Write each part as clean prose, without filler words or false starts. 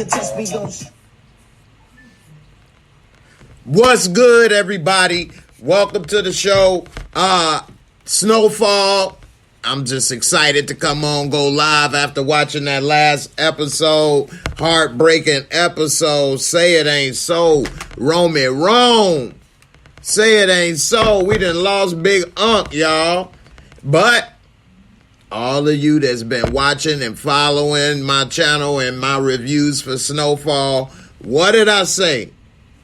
test me, don't. What's good, everybody? Welcome to the show. Snowfall. I'm just excited to come on, go live after watching that last episode. Heartbreaking episode. Say it ain't so. Romy Rome. Say it ain't so. We done lost Big Unk, y'all. But all of you that's been watching and following my channel and my reviews for Snowfall, what did I say?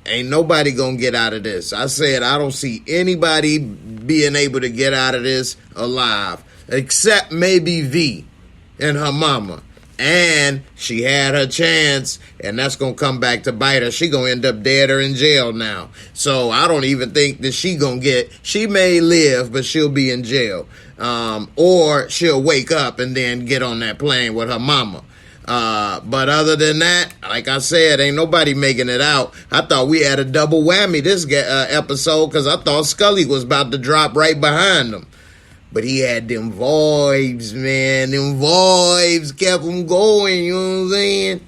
Ain't nobody gonna get out of this. I said I don't see anybody being able to get out of this alive. Except maybe V and her mama. And she had her chance, and that's going to come back to bite her. She going to end up dead or in jail now. So I don't even think that she going to get, she may live, but she'll be in jail. Or she'll wake up and then get on that plane with her mama. But other than that, like I said, ain't nobody making it out. I thought we had a double whammy this episode because I thought Scully was about to drop right behind them. But he had them vibes, man. Them vibes kept him going, you know what I'm saying?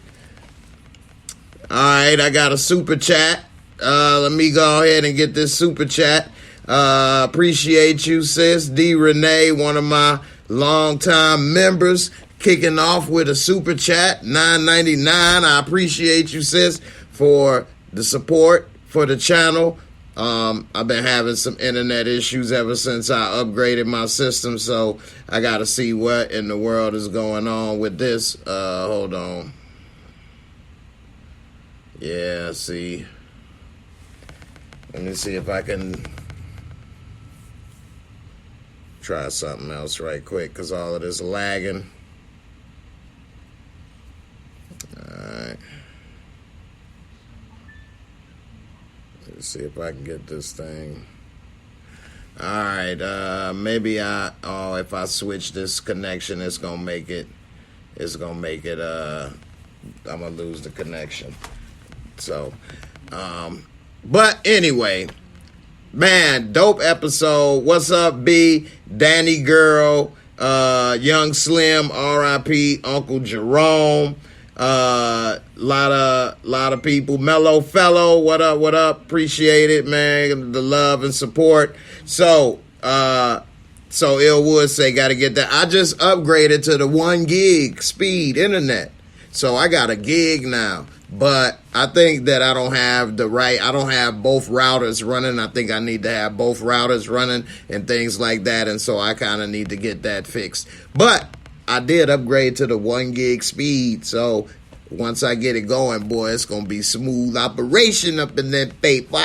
All right, I got a super chat. Let me go ahead and get this super chat. Appreciate you, sis. D. Renee, one of my longtime members, kicking off with a super chat, $9.99. I appreciate you, sis, for the support for the channel. I've been having some internet issues ever since I upgraded my system, so I got to see what in the world is going on with this. Hold on. Yeah, see. Let me see if I can try something else right quick, because all of this lagging. All right. Let's see if I can get this thing. All right, maybe if I switch this connection, it's gonna make it, I'm gonna lose the connection. So, but anyway, man, dope episode. What's up, B? Danny Girl, Young Slim, R.I.P. Uncle Jerome. Lot of people. Mellow Fellow, what up? Appreciate it, man. The love and support. So Ill Wood say, gotta get that. I just upgraded to the 1 gig speed internet. So I got a gig now. But I think that I don't have both routers running. I think I need to have both routers running and things like that. And so I kind of need to get that fixed. But I did upgrade to the 1 gig speed, so once I get it going, boy, it's going to be smooth operation up in that paper.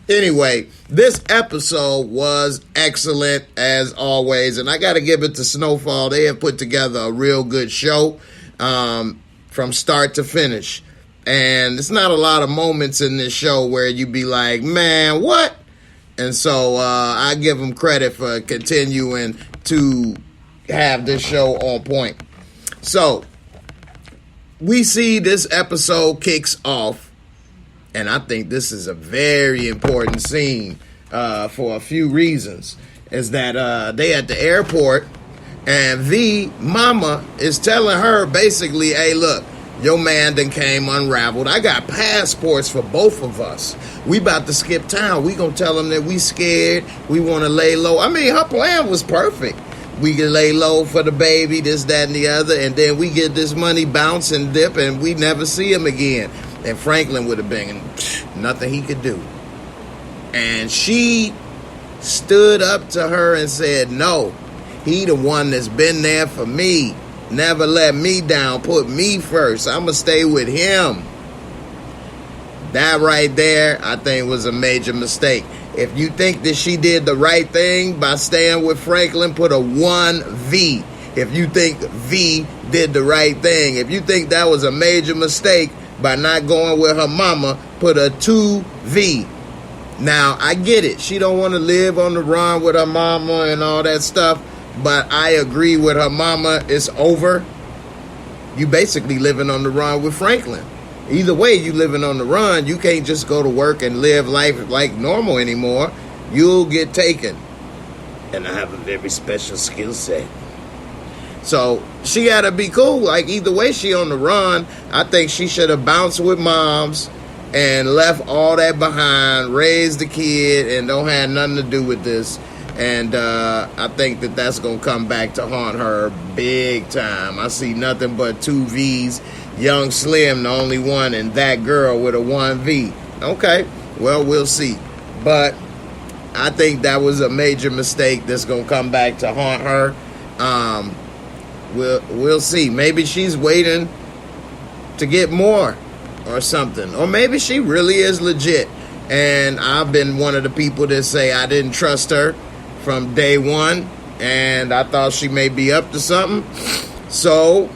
Anyway, this episode was excellent as always, and I got to give it to Snowfall. They have put together a real good show from start to finish, and it's not a lot of moments in this show where you be like, man, what? And so I give them credit for continuing to have this show on point. So we see this episode kicks off, and I think this is a very important scene for a few reasons. Is that they at the airport, and V mama is telling her basically, hey, look, your man done came unraveled. I got passports for both of us. We about to skip town. We gonna tell them that we scared. We want to lay low. I mean, her plan was perfect. We can lay low for the baby, this, that, and the other, and then we get this money, bounce and dip, and we never see him again. And Franklin would have been nothing he could do. And she stood up to her and said, no, he the one that's been there for me. Never let me down, put me first. I'm going to stay with him. That right there, I think, was a major mistake. If you think that she did the right thing by staying with Franklin, put a 1V. If you think V did the right thing. If you think that was a major mistake by not going with her mama, put a 2V. Now, I get it. She don't want to live on the run with her mama and all that stuff. But I agree with her mama. It's over. You basically living on the run with Franklin. Either way, you living on the run. You can't just go to work and live life like normal anymore. You'll get taken. And I have a very special skill set. So she gotta be cool. Like, either way, she on the run. I think she should have bounced with moms and left all that behind, raised the kid, and don't have nothing to do with this. And I think that that's going to come back to haunt her big time. I see nothing but 2 V's. Young Slim, the only one, and that girl with a 1 V. Okay, well, we'll see. But I think that was a major mistake that's going to come back to haunt her. We'll see. Maybe she's waiting to get more or something. Or maybe she really is legit. And I've been one of the people that say I didn't trust her from day one, and I thought she may be up to something. So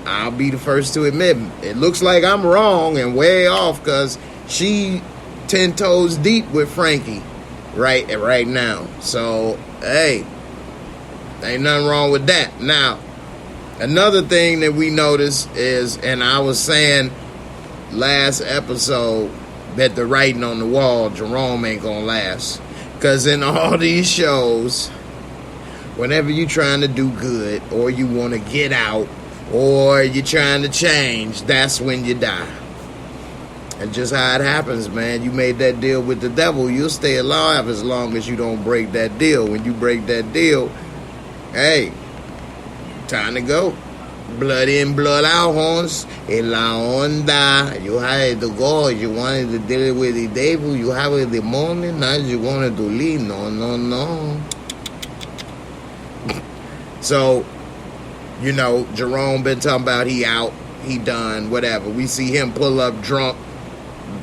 I'll be the first to admit it looks like I'm wrong and way off, because she 10 toes deep with Frankie right now. So hey, ain't nothing wrong with that. Now, another thing that we noticed is, and I was saying last episode, that the writing on the wall, Jerome ain't gonna last. Because in all these shows, whenever you're trying to do good, or you want to get out, or you're trying to change, that's when you die. And just how it happens, man. You made that deal with the devil, you'll stay alive as long as you don't break that deal. When you break that deal, hey, time to go. Blood in, blood out, Horns. En la onda. You had to go. You wanted to deal with the devil. You have a demon. Now you wanted to leave. No. So, you know, Jerome been talking about he out, he done, whatever. We see him pull up drunk,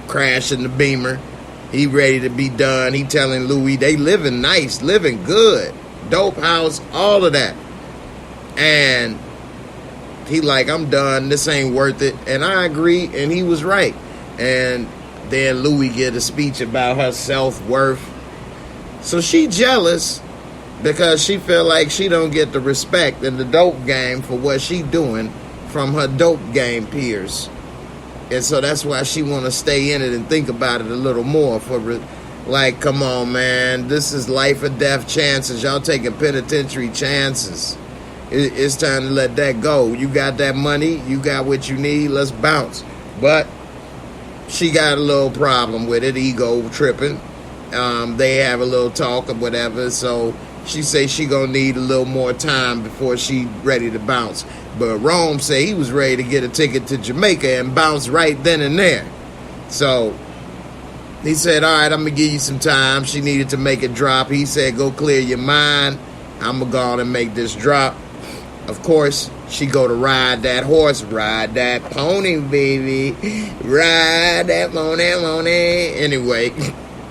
crashing the Beamer. He ready to be done. He telling Louis they living nice, living good. Dope house, all of that. And he like, I'm done. This ain't worth it. And I agree, and he was right. And then Louis get a speech about her self-worth. So she jealous because she feel like she don't get the respect in the dope game for what she doing from her dope game peers. And so that's why she want to stay in it and think about it a little more. Like, come on, man. This is life or death chances. Y'all taking penitentiary chances. It's time to let that go. You got that money. You got what you need. Let's bounce. But she got a little problem with it. Ego tripping. They have a little talk or whatever. So she say she gonna need a little more time before she ready to bounce. But Rome say he was ready to get a ticket to Jamaica and bounce right then and there. So he said, all right, I'm going to give you some time. She needed to make a drop. He said, go clear your mind. I'm going to go on and make this drop. Of course, she go to ride that horse, ride that pony, baby. Ride that pony. Anyway,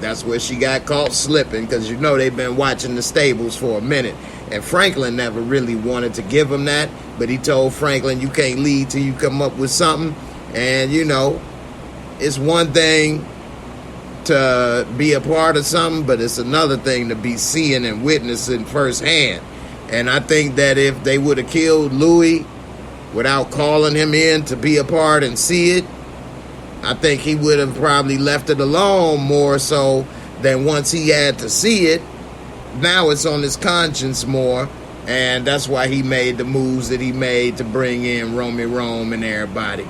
that's where she got caught slipping, because you know they've been watching the stables for a minute. And Franklin never really wanted to give him that, but he told Franklin, you can't lead till you come up with something. And, you know, it's one thing to be a part of something, but it's another thing to be seeing and witnessing firsthand. And I think that if they would have killed Louis without calling him in to be a part and see it, I think he would have probably left it alone more so than once he had to see it. Now it's on his conscience more, and that's why he made the moves that he made to bring in Romy Rome and everybody.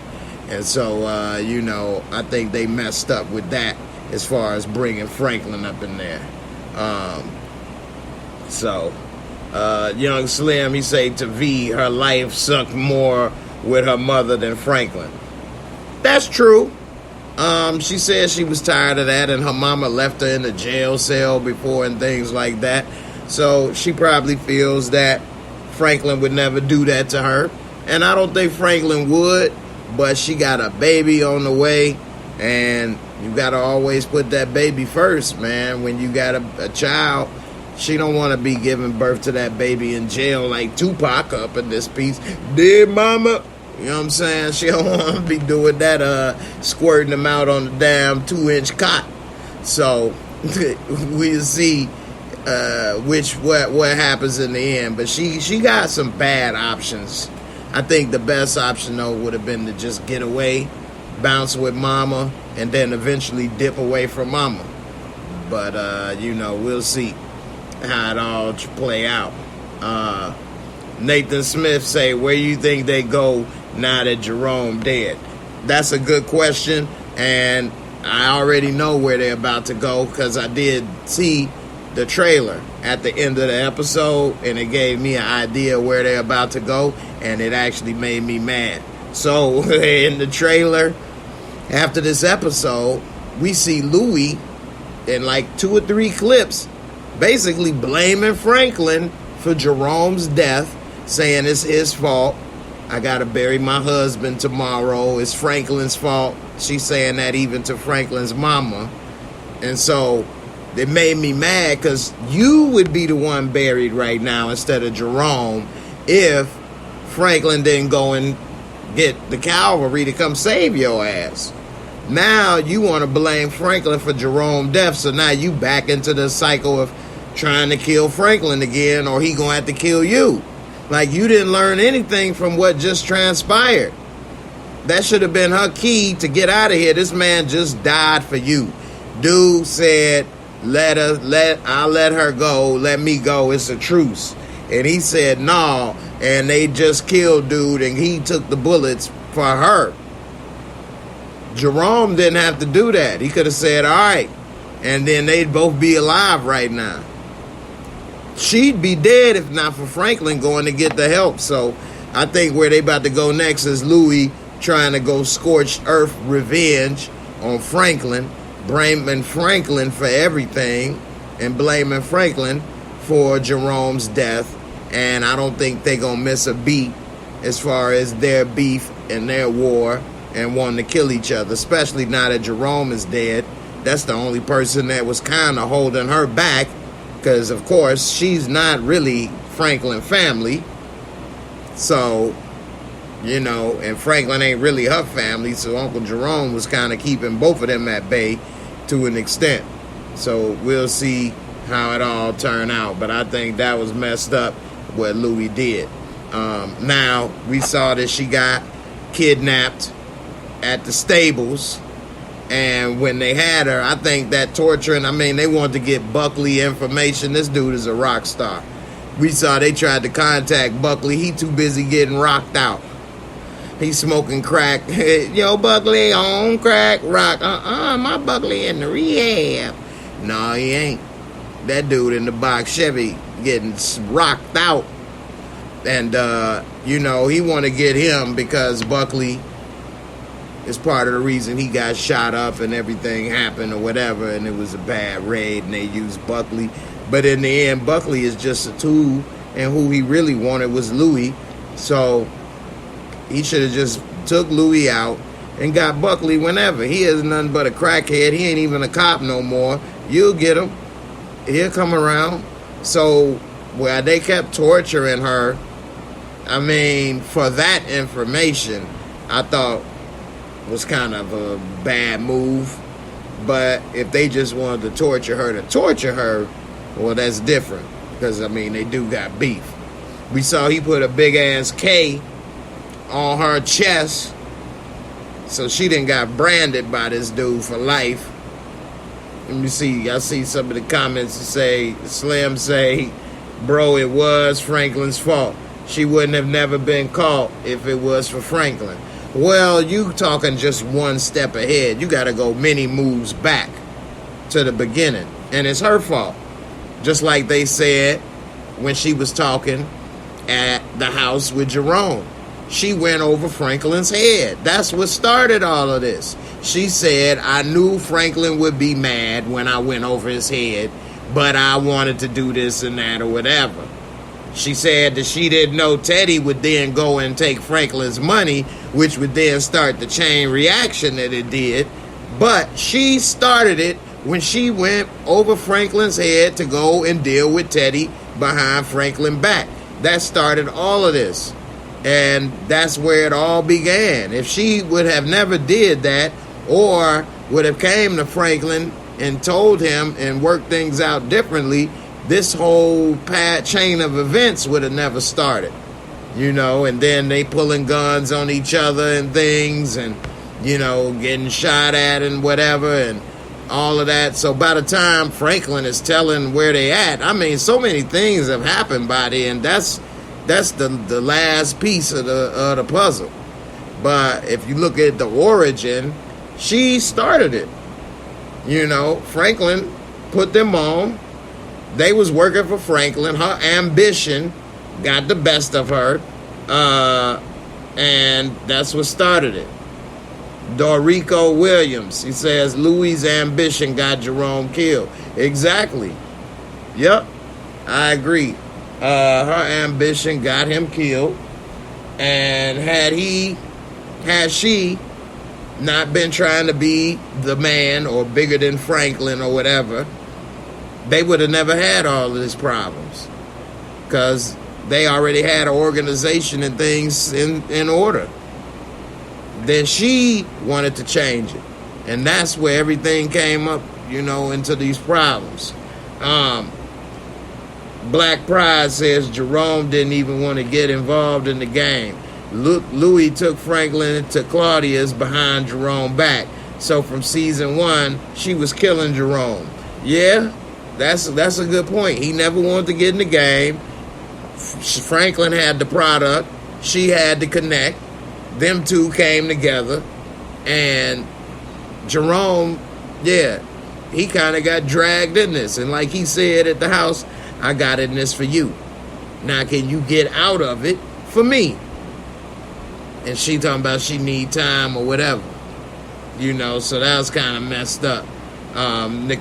And so, you know, I think they messed up with that as far as bringing Franklin up in there. Young Slim, he say to V, her life sucked more with her mother than Franklin. That's true. She said she was tired of that, and her mama left her in the jail cell before and things like that. So she probably feels that Franklin would never do that to her. And I don't think Franklin would, but she got a baby on the way, and you got to always put that baby first, man. When you got a child, she don't want to be giving birth to that baby in jail like Tupac up in this piece. Dear mama. You know what I'm saying? She don't want to be doing that, squirting them out on the damn 2-inch cot. So we'll see what happens in the end. But she got some bad options. I think the best option though would have been to just get away, bounce with mama, and then eventually dip away from mama. But you know, we'll see how it all play out. Nathan Smith say, where you think they go now that Jerome dead? That's a good question, and I already know where they're about to go because I did see the trailer at the end of the episode, and it gave me an idea where they're about to go, and it actually made me mad. So in the trailer, after this episode, we see Louis in like 2 or 3 clips basically blaming Franklin for Jerome's death, saying it's his fault. I gotta bury my husband tomorrow. It's Franklin's fault. She's saying that even to Franklin's mama. And so it made me mad because you would be the one buried right now instead of Jerome if Franklin didn't go and get the cavalry to come save your ass. Now you want to blame Franklin for Jerome's death, so now you back into the cycle of trying to kill Franklin again, or he gonna have to kill you. Like, you didn't learn anything from what just transpired. That should have been her key to get out of here. This man just died for you. Dude said, I'll let her go, let me go, it's a truce. And he said, no, and they just killed dude, and he took the bullets for her. Jerome didn't have to do that. He could have said, all right, and then they'd both be alive right now. She'd be dead if not for Franklin going to get the help. So I think where they about to go next is Louis trying to go scorched earth revenge on Franklin, blaming Franklin for everything and blaming Franklin for Jerome's death. And I don't think they're going to miss a beat as far as their beef and their war and wanting to kill each other, especially now that Jerome is dead. That's the only person that was kind of holding her back, because, of course, she's not really Franklin family. So, you know, and Franklin ain't really her family, so Uncle Jerome was kind of keeping both of them at bay to an extent. So we'll see how it all turned out. But I think that was messed up what Louis did. Now, we saw that she got kidnapped at the stables. And when they had her, I think that torturing, they wanted to get Buckley information. This dude is a rock star. We saw they tried to contact Buckley. He too busy getting rocked out. He's smoking crack. Yo, Buckley on crack, rock. My Buckley in the rehab. No, he ain't. That dude in the box Chevy getting rocked out. And, he want to get him because Buckley is part of the reason he got shot up and everything happened or whatever, and it was a bad raid and they used Buckley. But in the end, Buckley is just a tool, and who he really wanted was Louis. So he should have just took Louis out and got Buckley whenever. He is nothing but a crackhead. He ain't even a cop no more. You'll get him. He'll come around. So while they kept torturing her, for that information, I thought was kind of a bad move. But if they just wanted to torture her, well, that's different, because they do got beef. We saw he put a big ass K on her chest, so she done got branded by this dude for life. Let me see, I see some of the comments that say, Slim say, bro, it was Franklin's fault. She wouldn't have never been caught if it was for Franklin. Well, you talking just one step ahead. You got to go many moves back to the beginning. And it's her fault. Just like they said when she was talking at the house with Jerome. She went over Franklin's head. That's what started all of this. She said, I knew Franklin would be mad when I went over his head, but I wanted to do this and that or whatever. She said that she didn't know Teddy would then go and take Franklin's money, which would then start the chain reaction that it did. But she started it when she went over Franklin's head to go and deal with Teddy behind Franklin's back. That started all of this. And that's where it all began. If she would have never did that, or would have came to Franklin and told him and worked things out differently, this whole chain of events would have never started, and then they pulling guns on each other and things and, getting shot at and whatever and all of that. So by the time Franklin is telling where they at, so many things have happened by then. That's That's the last piece of the puzzle. But if you look at the origin, she started it. You know, Franklin put them on. They was working for Franklin. Her ambition got the best of her. And that's what started it. Dorico Williams, he says, Louis' ambition got Jerome killed. Exactly. Yep, I agree. Her ambition got him killed. And had she not been trying to be the man or bigger than Franklin or whatever, they would have never had all of these problems. Because they already had an organization and things in order. Then she wanted to change it. And that's where everything came up, you know, into these problems. Black Pride says Jerome didn't even want to get involved in the game. Louis took Franklin to Claudia's behind Jerome back. So from season 1, she was killing Jerome. Yeah, that's a good point. He never wanted to get in the game. Franklin had the product. She had to connect. Them two came together. And Jerome, yeah, he kind of got dragged in this. And like he said at the house, I got in this for you. Now can you get out of it for me? And she talking about she need time or whatever. You know, so that was kind of messed up.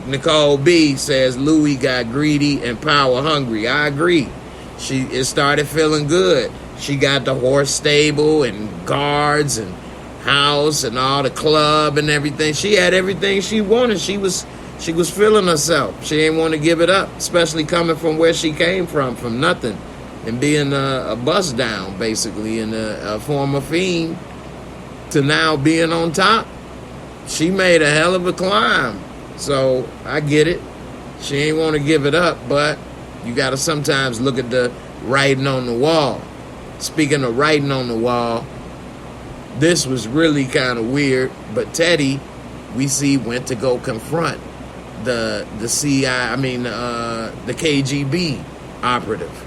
Nicole B says Louis got greedy and power hungry. I agree. It started feeling good. She got the horse stable and guards and house and all the club and everything. She had everything she wanted. She was feeling herself. She didn't want to give it up, especially coming from where she came from nothing, and being a bust down, basically, and a former fiend, to now being on top. She made a hell of a climb. So I get it. She ain't want to give it up, but you got to sometimes look at the writing on the wall. Speaking of writing on the wall, this was really kind of weird, but Teddy, we see, went to go confront the KGB operative,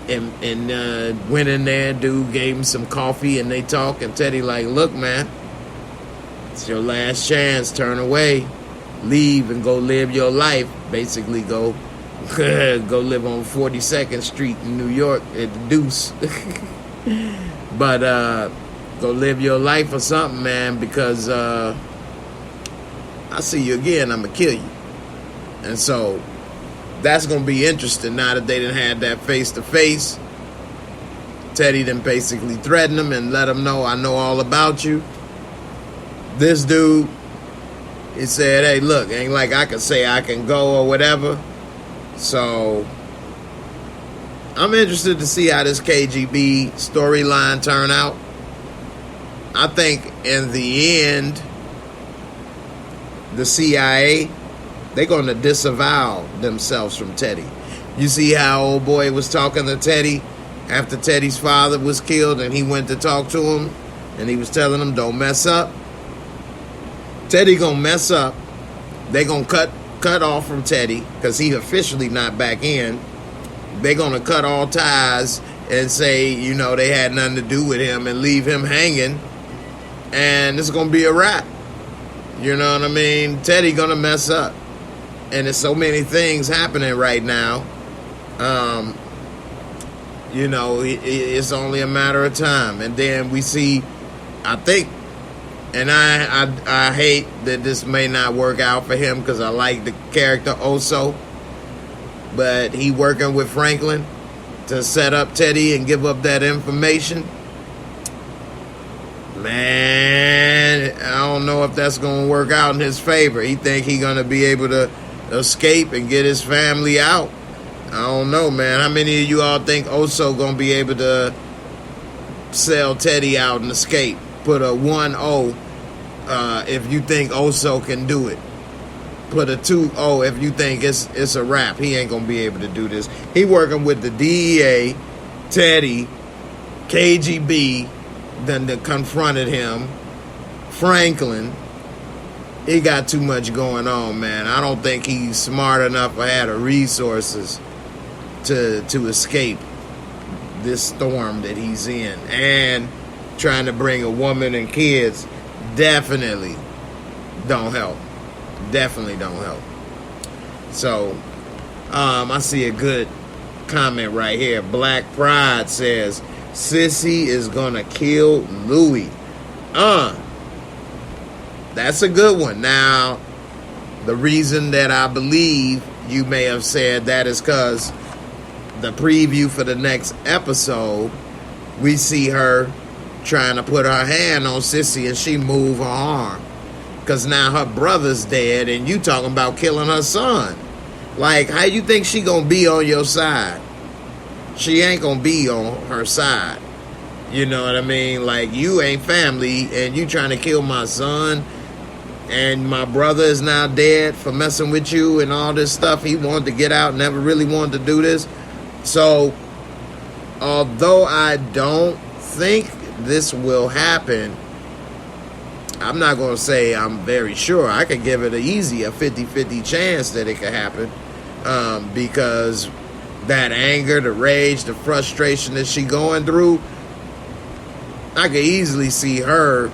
and went in there. Dude gave him some coffee and they talk, and Teddy like, look man, it's your last chance, turn away, leave and go live your life. Basically go live on 42nd Street in New York at the Deuce. But go live your life or something, man, because I see you again, I'm gonna kill you. And so that's gonna be interesting now that they didn't have that face-to-face. Teddy done basically threatened him and let him know, I know all about you. This dude, he said, hey look, ain't like I can say I can go or whatever. So I'm interested to see how this KGB storyline turn out. I think in the end, the CIA, they're going to disavow themselves from Teddy. You see how old boy was talking to Teddy after Teddy's father was killed, and he went to talk to him, and he was telling him, don't mess up. Teddy going to mess up. They're going to cut off from Teddy because he officially not back in. They're going to cut all ties and say, you know, they had nothing to do with him and leave him hanging. And it's going to be a wrap. You know what I mean? Teddy going to mess up. And there's so many things happening right now. You know, it's only a matter of time. And then we see, I think, and I hate that this may not work out for him because I like the character Oso. But he working with Franklin to set up Teddy and give up that information. Man, I don't know if that's going to work out in his favor. He think he going to be able to escape and get his family out. I don't know, man. How many of you all think Oso going to be able to sell Teddy out and escape? Put a 1-0 if you think Oso can do it. Put a 2-0 if you think it's a wrap. He ain't going to be able to do this. He working with the DEA, Teddy, KGB, then they confronted him, Franklin. He got too much going on, man. I don't think he's smart enough or had the resources to escape this storm that he's in. And trying to bring a woman and kids definitely don't help. Definitely don't help. So, I see a good comment right here. Black Pride says, Sissy is gonna kill Louis. That's a good one. Now, the reason that I believe you may have said that is because the preview for the next episode, we see her trying to put her hand on Sissy and she move her arm. Because now her brother's dead and you talking about killing her son. Like, how you think she gonna be on your side? She ain't gonna be on her side. You know what I mean? Like, you ain't family and you trying to kill my son and my brother is now dead for messing with you and all this stuff. He wanted to get out, never really wanted to do this. So, although I don't think this will happen, I'm not going to say I'm very sure. I could give it a 50-50 chance that it could happen. Because that anger, the rage, the frustration that she going through, I could easily see her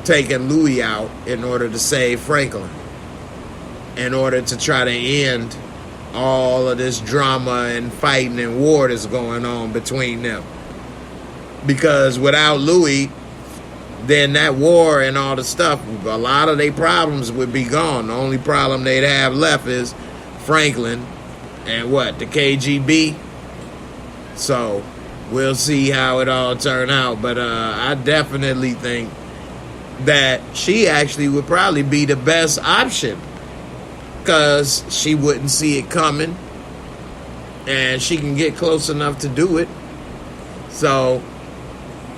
taking Louis out in order to save Franklin, in order to try to end all of this drama and fighting and war that's going on between them. Because without Louis, then that war and all the stuff, a lot of their problems would be gone. The only problem they'd have left is Franklin and the KGB. So we'll see how it all turn out. But I definitely think that she actually would probably be the best option, because she wouldn't see it coming and she can get close enough to do it. So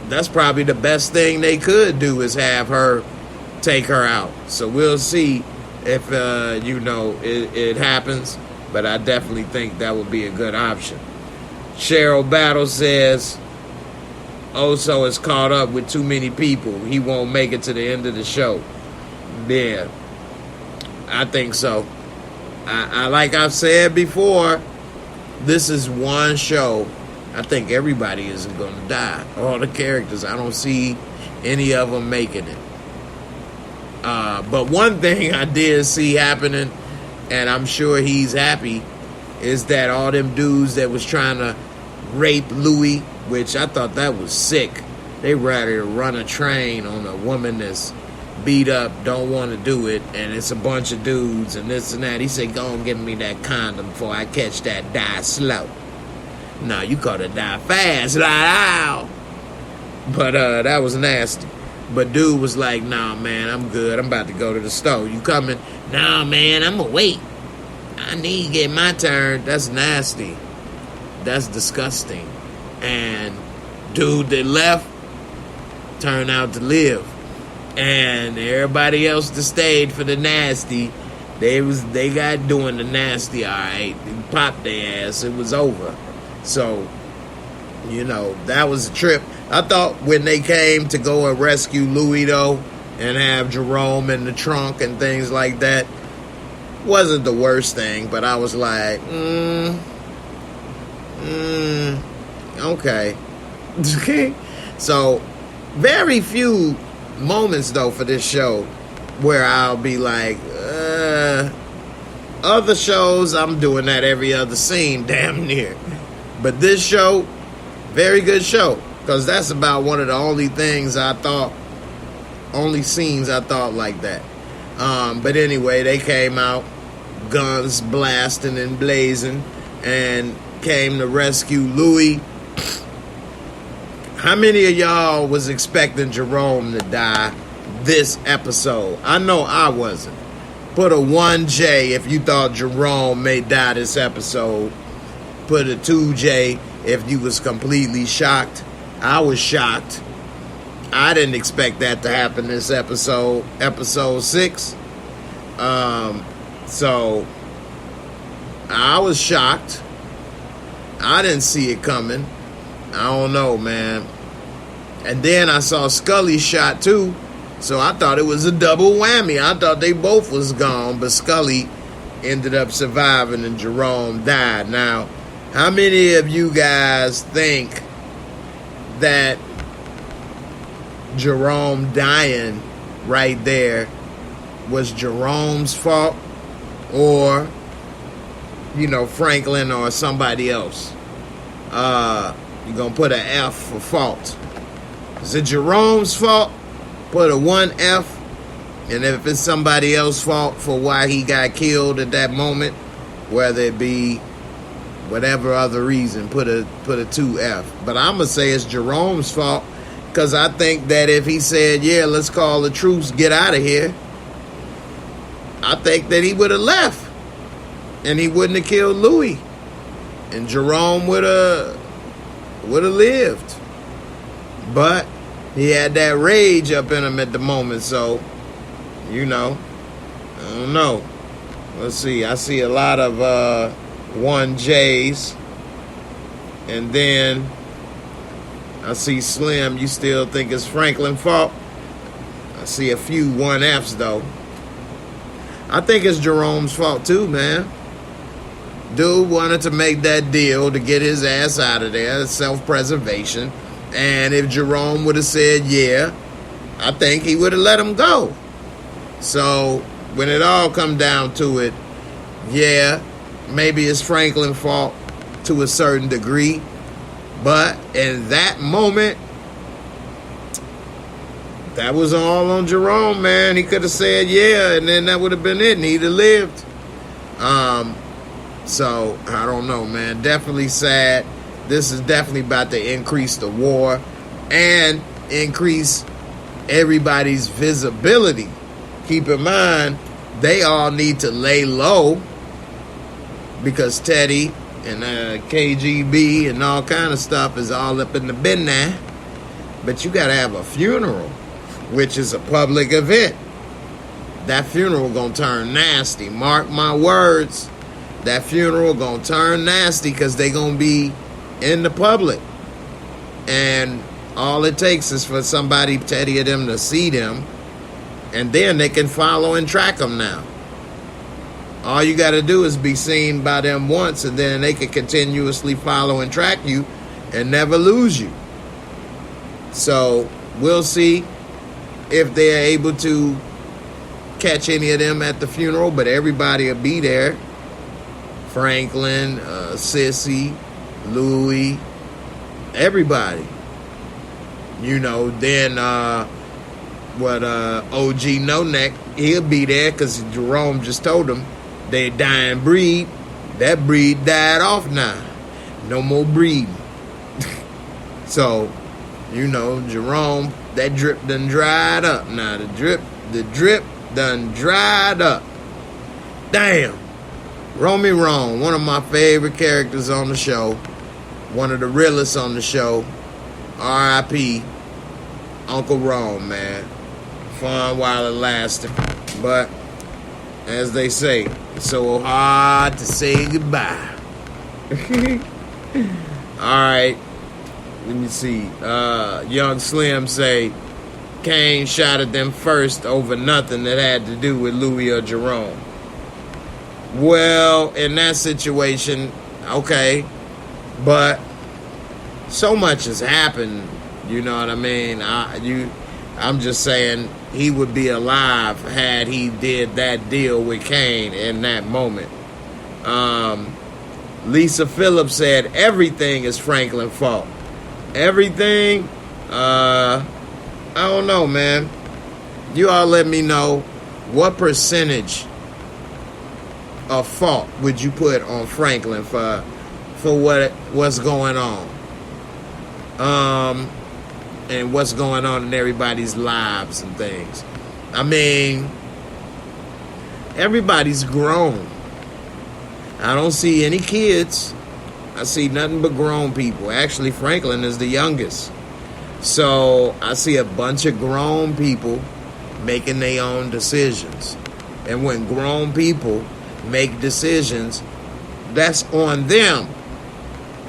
that's probably the best thing they could do, is have her take her out. So we'll see if it happens, but I definitely think that would be a good option. Cheryl Battle says Oso is caught up with too many people. He won't make it to the end of the show. Yeah, I think so. I like I've said before, this is one show. I think everybody is going to die. All the characters. I don't see any of them making it. But one thing I did see happening, and I'm sure he's happy, is that all them dudes that was trying to rape Louis, which I thought that was sick. They rather run a train on a woman that's beat up, don't want to do it, and it's a bunch of dudes and this and that. He said, go and give me that condom before I catch that die slow. No, you gotta die fast. Ow. But that was nasty. But dude was like, nah, man, I'm good. I'm about to go to the store. You coming? Nah, man, I'm gonna wait. I need to get my turn. That's nasty. That's disgusting. And dude that left turned out to live. And everybody else that stayed for the nasty, they got doing the nasty, all right. They popped their ass. It was over. So, that was a trip. I thought when they came to go and rescue Louis, though, and have Jerome in the trunk and things like that, wasn't the worst thing. But I was like, okay. Okay. So, very few moments, though, for this show where I'll be like, other shows, I'm doing that every other scene, damn near. But this show, very good show, because that's about one of the only scenes I thought like that. But anyway, they came out, guns blasting and blazing, and came to rescue Louis. How many of y'all was expecting Jerome to die this episode? I know I wasn't. Put a 1J if you thought Jerome may die this episode. Put a 2J if you was completely shocked. I was shocked. I didn't expect that to happen this episode 6. So I was shocked. I didn't see it coming. I don't know, man. And then I saw Scully shot too, so I thought it was a double whammy. I thought they both was gone, but Scully ended up surviving and Jerome died. Now, How many of you guys think that Jerome dying right there was Jerome's fault, or, you know, Franklin or somebody else? You're going to put an F for fault. Is it Jerome's fault? Put a 1F. And if it's somebody else's fault for why he got killed at that moment, whether it be whatever other reason, put a 2F. But I'm going to say it's Jerome's fault, because I think that if he said, yeah, let's call the truce, get out of here, I think that he would have left. And he wouldn't have killed Louis. And Jerome would have lived. But he had that rage up in him at the moment, so, you know, I don't know. Let's see. I see a lot of 1Js. And then I see Slim. You still think it's Franklin's fault? I see a few 1Fs, though. I think it's Jerome's fault, too, man. Dude wanted to make that deal to get his ass out of there, self-preservation. And if Jerome would have said, yeah, I think he would have let him go. So when it all come down to it, yeah, maybe it's Franklin's fault to a certain degree. But in that moment, that was all on Jerome, man. He could have said, yeah, and then that would have been it, and he'd have lived. So, I don't know, man. Definitely sad. This is definitely about to increase the war and increase everybody's visibility. Keep in mind, they all need to lay low, because Teddy and KGB and all kind of stuff is all up in the bin now. But you got to have a funeral, which is a public event. That funeral gonna turn nasty. Mark my words. That funeral gonna turn nasty, because they gonna be in the public. And all it takes is for somebody, Teddy or them, to see them, and then they can follow and track them now. All you got to do is be seen by them once, and then they can continuously follow and track you and never lose you. So we'll see if they're able to catch any of them at the funeral, but everybody will be there. Franklin, Sissy, Louis, everybody. You know, then OG No Neck, he'll be there, because Jerome just told him they dying breed. That breed died off now. No more breeding. So, you know, Jerome, that drip done dried up now. The drip done dried up. Damn. Romy Rome, one of my favorite characters on the show. One of the realest on the show. R.I.P. Uncle Rome, man. Fun while it lasted. But, as they say, it's so hard to say goodbye. Alright. Let me see. Young Slim say, Kane shot at them first over nothing that had to do with Louis or Jerome. Well, in that situation, okay. But so much has happened, you know what I mean? I'm just saying he would be alive had he did that deal with Kane in that moment. Lisa Phillips said everything is Franklin's fault. Everything? I don't know, man. You all let me know, what percentage of fault would you put on Franklin for what's going on? And what's going on in everybody's lives and things. I mean, everybody's grown. I don't see any kids. I see nothing but grown people. Actually, Franklin is the youngest. So I see a bunch of grown people making their own decisions. And when grown people make decisions, that's on them.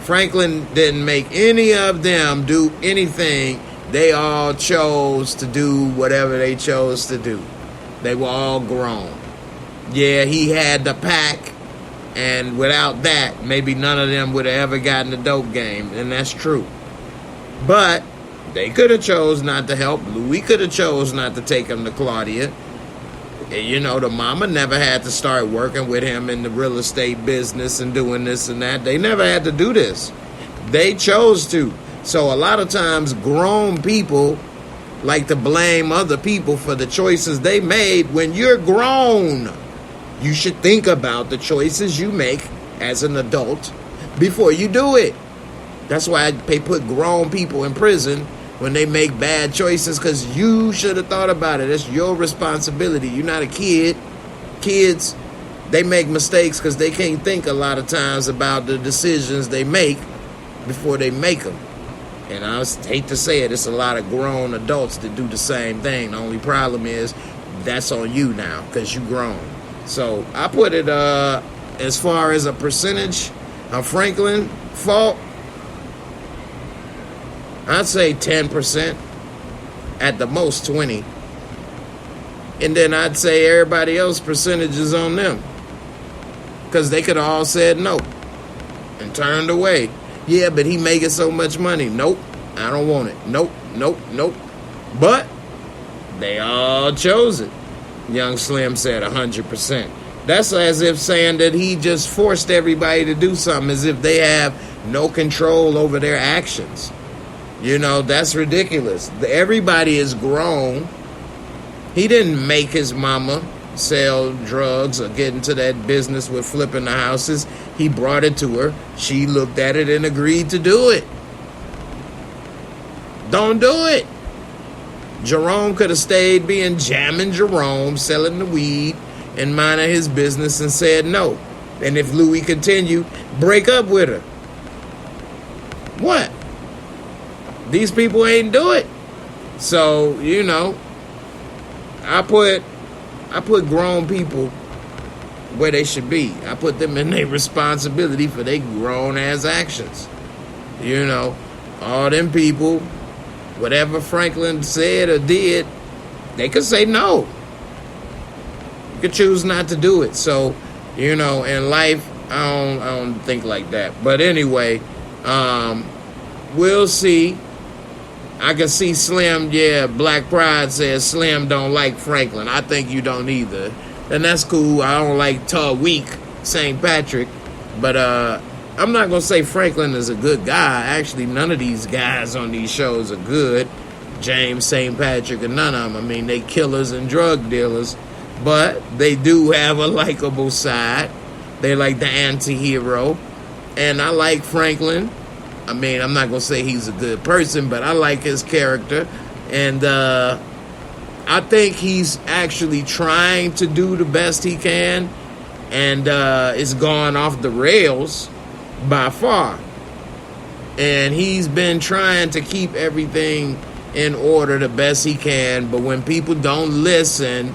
Franklin didn't make any of them do anything. They all chose to do whatever they chose to do. They were all grown. Yeah, he had the pack And without that, maybe none of them would have ever gotten the dope game. And that's true. But they could have chose not to help. Louis could have chose not to take him to Claudia. You know, the mama never had to start working with him in the real estate business and doing this and that. They never had to do this. They chose to. So a lot of times grown people like to blame other people for the choices they made. When you're grown, you should think about the choices you make as an adult before you do it. That's why they put grown people in prison when they make bad choices, because you should have thought about it. It's your responsibility. You're not a kid. Kids, they make mistakes because they can't think a lot of times about the decisions they make before they make them. And I hate to say it, it's a lot of grown adults that do the same thing. The only problem is that's on you now because you're grown. So I put it as far as a percentage of Franklin fault, I'd say 10%, at the most 20. And then I'd say everybody else percentage is on them, because they could have all said no and turned away. Yeah, but he making so much money. Nope, I don't want it. Nope, nope, nope. But they all chose it. Young Slim said 100%. That's as if saying that he just forced everybody to do something, as if they have no control over their actions. You know, that's ridiculous. Everybody is grown. He didn't make his mama sell drugs or get into that business with flipping the houses. He brought it to her. She looked at it and agreed to do it. Don't do it. Jerome could have stayed being jamming Jerome, selling the weed and minding his business, and said no. And if Louis continued, break up with her. What? These people ain't do it. So, you know, I put grown people where they should be. I put them in their responsibility for their grown ass actions. You know, all them people, whatever Franklin said or did, they could say no. You could choose not to do it. So, you know, in life, I don't think like that. But anyway, we'll see. I can see Slim, yeah, Black Pride says Slim don't like Franklin. I think you don't either. And that's cool. I don't like Tariq St. Patrick. But I'm not going to say Franklin is a good guy. Actually, none of these guys on these shows are good. James, St. Patrick, and none of them. I mean, they killers and drug dealers. But they do have a likable side. They like the anti-hero. And I like Franklin. I mean, I'm not going to say he's a good person, but I like his character. And I think he's actually trying to do the best he can. And it's gone off the rails by far. And he's been trying to keep everything in order the best he can. But when people don't listen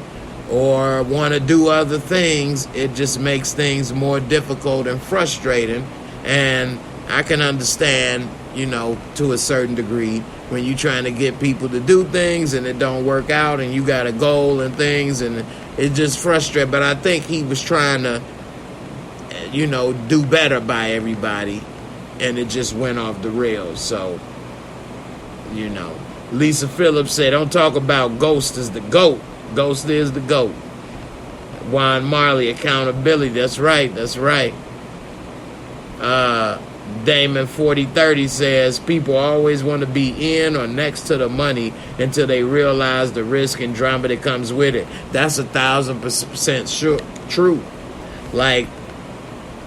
or want to do other things, it just makes things more difficult and frustrating. And I can understand, you know, to a certain degree, when you're trying to get people to do things and it don't work out and you got a goal and things, and it just frustrates. But I think he was trying to, you know, do better by everybody, and it just went off the rails. So, you know, Lisa Phillips said, don't talk about Ghost is the GOAT. Ghost is the GOAT. Juan Marley, accountability. That's right. That's right. Damon 4030 says people always want to be in or next to the money until they realize the risk and drama that comes with it. That's 1,000% sure, true. Like,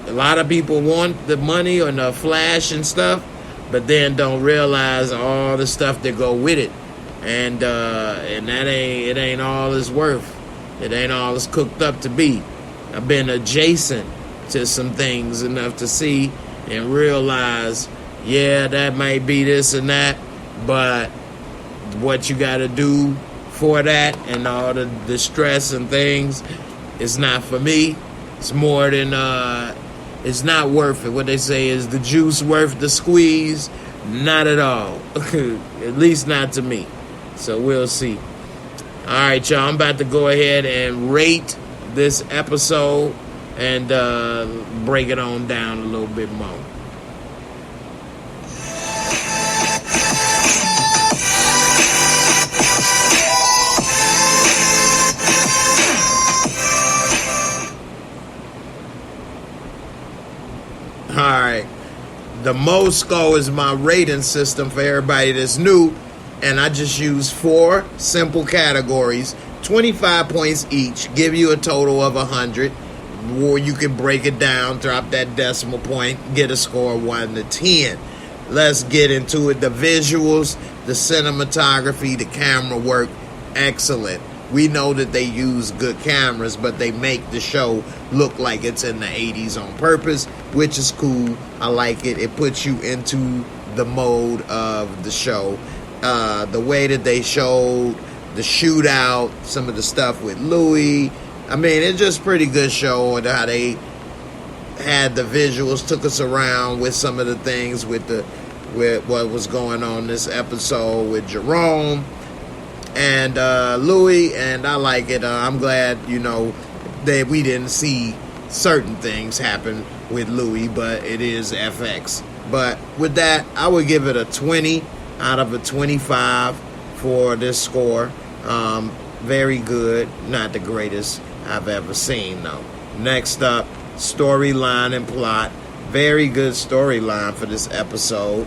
a lot of people want the money or the flash and stuff, but then don't realize all the stuff that go with it, and that ain't all it's worth. It ain't all it's cooked up to be. I've been adjacent to some things enough to see and realize, yeah, that might be this and that, but what you got to do for that and all the stress and things, it's not for me. It's more than, it's not worth it. What they say is the juice worth the squeeze? Not at all. At least not to me. So we'll see. All right, y'all, I'm about to go ahead and rate this episode. and break it on down a little bit more. Alright, the MOSCO is my rating system for everybody that's new, and I just use 4 simple categories, 25 points each, give you a total of 100, or you can break it down, drop that decimal point, get a score of 1 to 10. Let's get into it. The visuals, the cinematography, the camera work, excellent. We know that they use good cameras, but they make the show look like it's in the 80s on purpose, which is cool. I like it. It puts you into the mode of the show. The way that they showed the shootout, some of the stuff with Louis. I mean, it's just pretty good show, and how they had the visuals, took us around with some of the things with what was going on this episode with Jerome and Louis, and I like it. I'm glad, that we didn't see certain things happen with Louis, but it is FX. But with that, I would give it a 20 out of a 25 for this score. Very good. Not the greatest I've ever seen, though. Next up, storyline and plot. Very good storyline for this episode.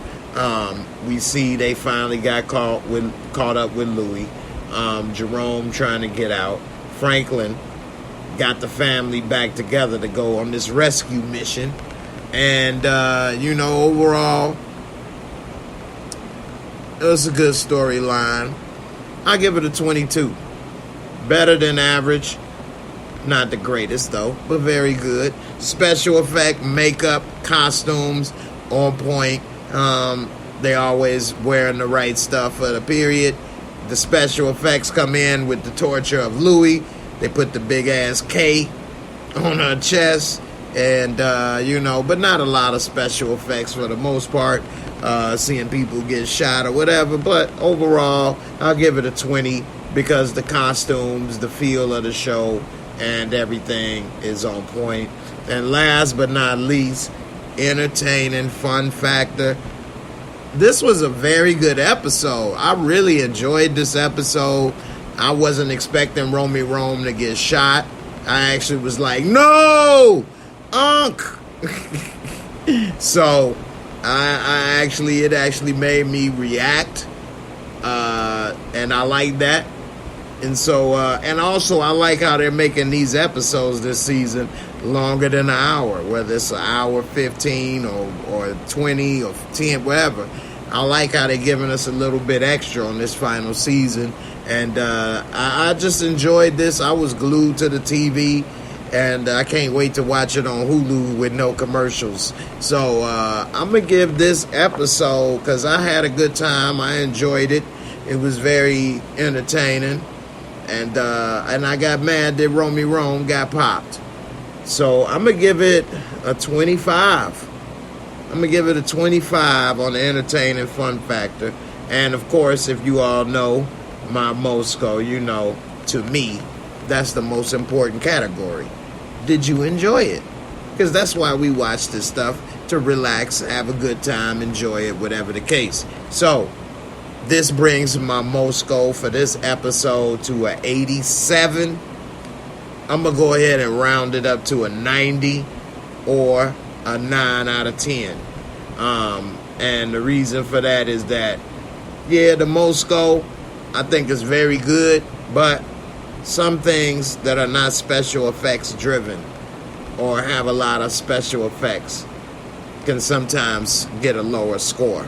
We see they finally got caught up with Louis. Jerome trying to get out. Franklin got the family back together to go on this rescue mission. And, overall, it was a good storyline. I give it a 22. Better than average. Not the greatest, though, but very good. Special effect, makeup, costumes, on point. They always wearing the right stuff for the period. The special effects come in with the torture of Louis. They put the big-ass K on her chest. And, but not a lot of special effects for the most part. Seeing people get shot or whatever. But overall, I'll give it a 20 because the costumes, the feel of the show, and everything is on point. And last but not least, entertaining, fun factor. This was a very good episode. I really enjoyed this episode. I wasn't expecting Romy Rome to get shot. I actually was like, no, Unc. So it actually made me react, and I like that. And so, and also I like how they're making these episodes this season longer than an hour, whether it's an hour 15 or 20 or 10, whatever. I like how they're giving us a little bit extra on this final season. And I just enjoyed this. I was glued to the TV, and I can't wait to watch it on Hulu with no commercials. So I'm going to give this episode, because I had a good time. I enjoyed it. It was very entertaining. And I got mad that Romy Rome got popped. So I'm going to give it a 25. I'm going to give it a 25 on the entertaining fun factor. And, of course, if you all know my MOSCO, to me, that's the most important category. Did you enjoy it? Because that's why we watch this stuff, to relax, have a good time, enjoy it, whatever the case. So this brings my MOSCO for this episode to a 87. I'm going to go ahead and round it up to a 90 or a 9 out of 10. And the reason for that is that, the MOSCO, I think, is very good, but some things that are not special effects driven or have a lot of special effects can sometimes get a lower score.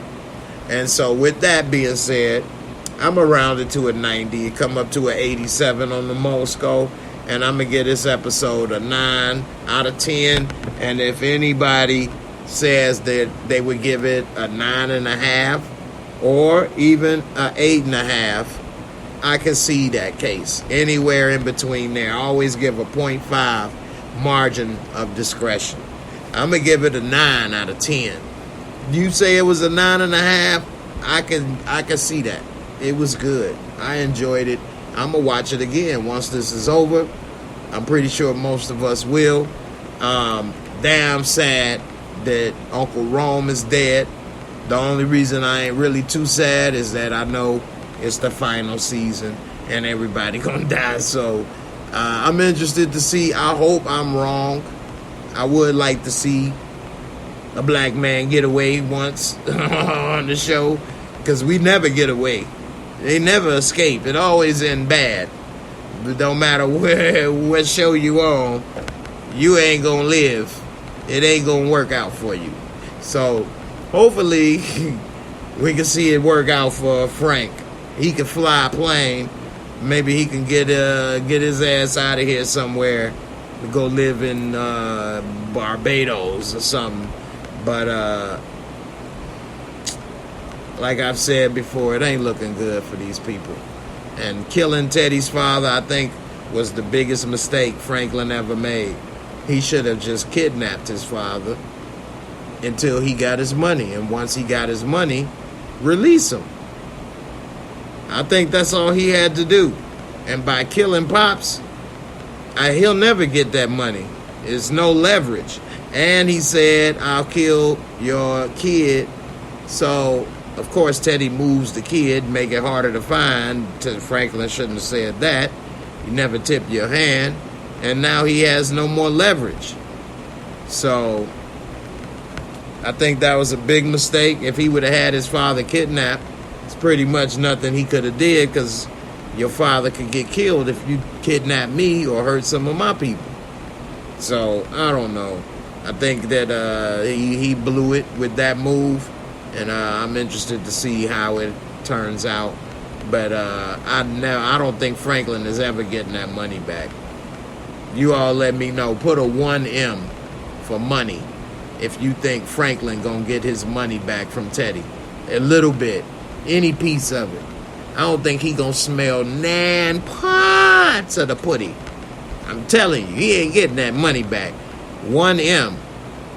And so with that being said, I'm going to round it to a 90, come up to an 87 on the MOSCO, and I'm going to give this episode a 9 out of 10. And if anybody says that they would give it a 9.5 or even a 8.5, I can see that case. Anywhere in between there. I always give a 0.5 margin of discretion. I'm going to give it a 9 out of 10. You say it was a 9.5, I can see that. It was good. I enjoyed it. I'm going to watch it again once this is over. I'm pretty sure most of us will. Damn sad that Uncle Rome is dead. The only reason I ain't really too sad is that I know it's the final season and everybody gonna die. So I'm interested to see. I hope I'm wrong. I would like to see a black man get away once on the show, because we never get away. They never escape. It always end bad. But don't matter what show you on, you ain't gonna live. It ain't gonna work out for you. So hopefully we can see it work out for Frank. He can fly a plane. Maybe he can get his ass out of here somewhere to go live in Barbados or something. But like I've said before, it ain't looking good for these people. And killing Teddy's father, I think, was the biggest mistake Franklin ever made. He should have just kidnapped his father until he got his money. And once he got his money, release him. I think that's all he had to do. And by killing Pops, he'll never get that money. There's no leverage. And he said, I'll kill your kid. So, of course, Teddy moves the kid, make it harder to find. Franklin shouldn't have said that. You never tip your hand. And now he has no more leverage. So, I think that was a big mistake. If he would have had his father kidnapped, it's pretty much nothing he could have did, because your father could get killed if you kidnap me or hurt some of my people. So, I don't know. I think that he blew it with that move, and I'm interested to see how it turns out. But I don't think Franklin is ever getting that money back. You all let me know. Put a 1M for money if you think Franklin gonna get his money back from Teddy. A little bit. Any piece of it. I don't think he gonna smell nan parts of the putty. I'm telling you, he ain't getting that money back. 1M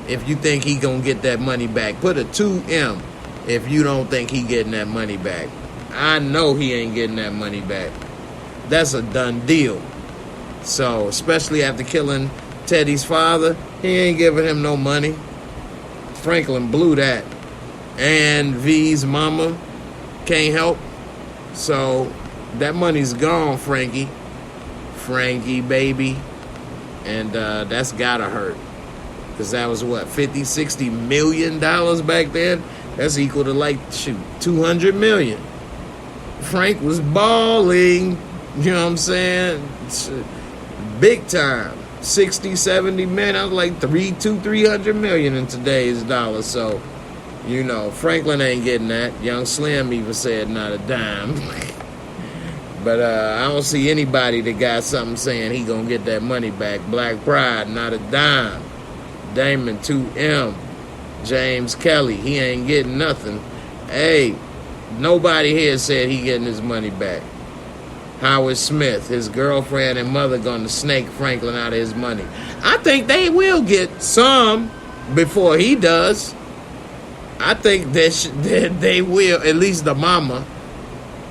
if you think he gonna get that money back. Put a 2M if you don't think he getting that money back. I know he ain't getting that money back. That's a done deal. So, especially after killing Teddy's father, he ain't giving him no money. Franklin blew that. And V's mama can't help. So, that money's gone, Frankie. Frankie, baby. And that's gotta hurt. Because that was what, $50-60 million back then? That's equal to like, shoot, 200 million. Frank was balling. You know what I'm saying? Big time. 60, 70 million. I was like 300 million in today's dollars. So, you know, Franklin ain't getting that. Young Slim even said not a dime. But I don't see anybody that got something saying he gonna get that money back. Black Pride, not a dime. Damon, 2M. James Kelly, he ain't getting nothing. Hey, nobody here said he getting his money back. Howard Smith, his girlfriend and mother gonna snake Franklin out of his money. I think they will get some before he does. I think that they will, at least the mama,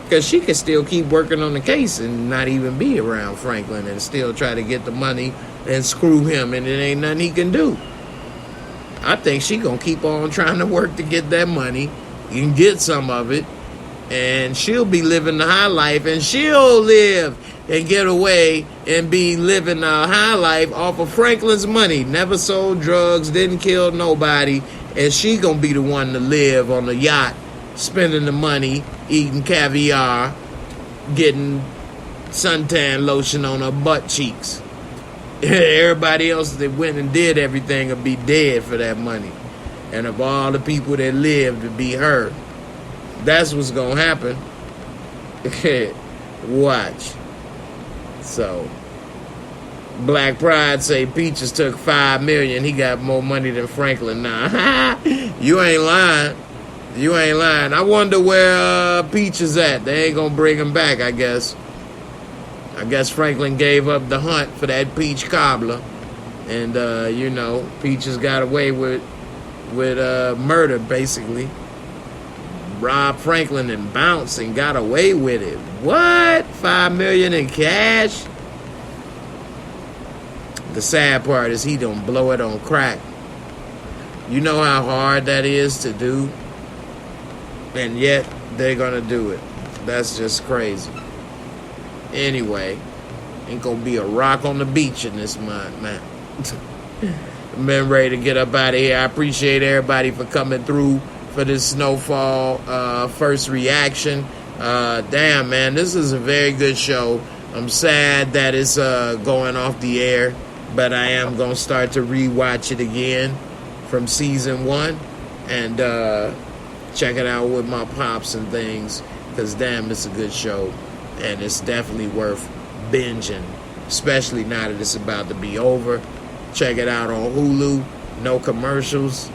because she can still keep working on the case and not even be around Franklin and still try to get the money and screw him, and it ain't nothing he can do. I think she gonna keep on trying to work to get that money. You can get some of it, and she'll be living the high life, and she'll live and get away and be living a high life off of Franklin's money. Never sold drugs, didn't kill nobody, and she gonna be the one to live on the yacht, spending the money, eating caviar, getting suntan lotion on her butt cheeks. Everybody else that went and did everything will be dead for that money. And of all the people that lived, to be her. That's what's gonna happen. Watch. So, Black Pride say Peaches took $5 million. He got more money than Franklin now. You ain't lying. You ain't lying. I wonder where Peaches at. They ain't gonna bring him back, I guess. I guess Franklin gave up the hunt for that peach cobbler. And, you know, Peaches got away with murder, basically. Robbed Franklin and bounced and got away with it. What? $5 million in cash? The sad part is he don't blow it on crack. You know how hard that is to do, and yet they're gonna do it. That's just crazy. Anyway, ain't gonna be a rock on the beach in this month, man. I'm ready to get up out of here. I appreciate everybody for coming through for this Snowfall first reaction. Damn, man, this is a very good show. I'm sad that it's going off the air, but I am gonna start to rewatch it again from season 1 and check it out with my pops and things, because damn, it's a good show and it's definitely worth binging, especially now that it's about to be over. Check it out on Hulu, no commercials.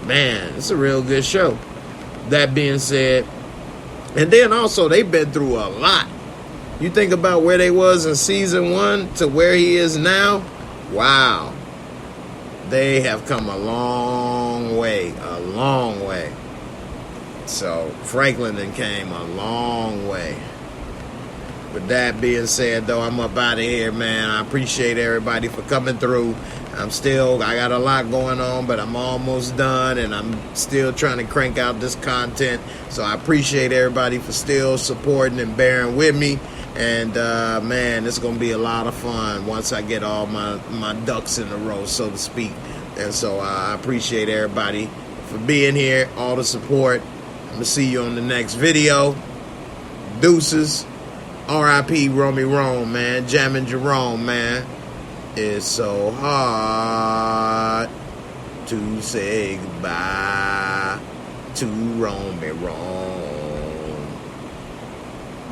Man, it's a real good show. That being said, and then also they've been through a lot. You think about where they was in season 1 to where he is now. Wow. They have come a long way, a long way. So Franklin then came a long way. With that being said, though, I'm up out of here, man. I appreciate everybody for coming through. I got a lot going on, but I'm almost done, and I'm still trying to crank out this content. So I appreciate everybody for still supporting and bearing with me. And, man, it's going to be a lot of fun once I get all my ducks in a row, so to speak. And so I appreciate everybody for being here, all the support. I'm going to see you on the next video. Deuces. R.I.P. Romy Rome, man. Jammin' Jerome, man. It's so hard to say goodbye to Romy Rome.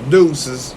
Deuces.